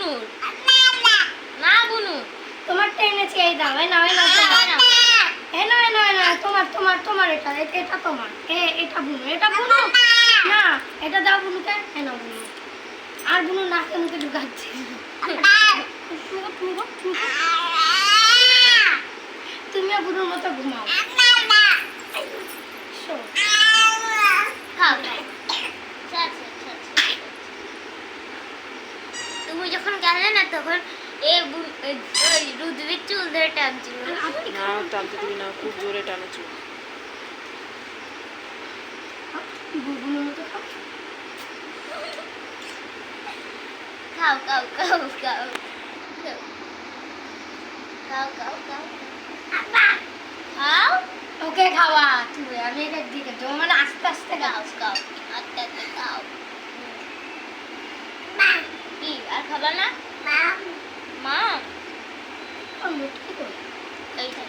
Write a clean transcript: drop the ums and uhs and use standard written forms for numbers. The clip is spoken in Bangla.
বুনুর না বুনু তোমারটা এনেছি, এই দাও, এই নাও, এই নাও, এই নাও, এই নাও, এই নাও, তোমার তোমার তোমার এটা এটা তোমার, এটা বুনু, এটা বুনু না, এটা দাও বুনুকে, এই নাও বুনু। আর বুনু নাকে মুখে ঢুকাচ্ছে। তুমিও বুনুর মতো ঘুমাও। শো। খাও তুমি যখন গেলে না তখন রুদ্রের চুল ধরে টানছিল। না টানতে দিবি না, খুব জোরে টানা চুল। বুনুর মতো খাও। খাও খাও খাও খাও খাও খাও খাও খাও ওকে খাওয়া তুমি, আমি এটা দিকে দেবো, মানে আস্তে আস্তে খাও খাও। খাও আস্তে আস্তে খাও। কি আর খাবা না মা? কি করে এইটা